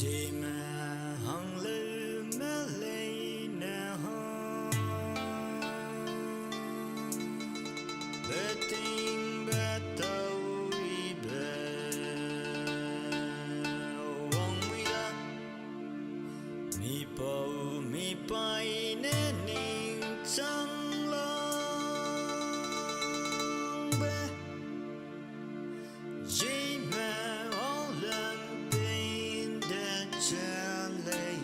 Chỉ mà hằng lưu mê lấy nè hông Bê tình bê tàu y bê Vòng mi ra Mi bầu mi bay nè ninh trăng lòng bê Chỉ mà all lần tình đã trả lấy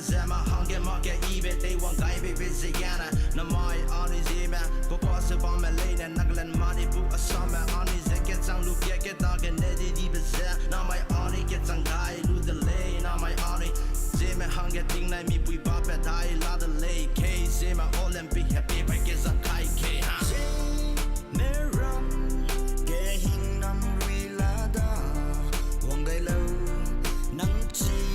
Zema hange make ibe they want guy be busy yana na mai on is ema go pass up on my lane and naglan money bu a summer on is get sang look get dog and nedi di baza na my on it get sang guy lu the lane na my on it zema hange ting na mi bui ba pa dai la the lake k zema all and be happy by get a kai k ha me ram ke hình năm ri la da wong gai lâu nắng chi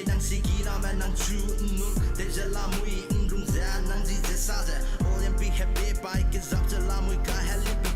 nang sigi na man nang chu deja la mui rung za nang ji sa za all and be happy by gives up to la mui ka hell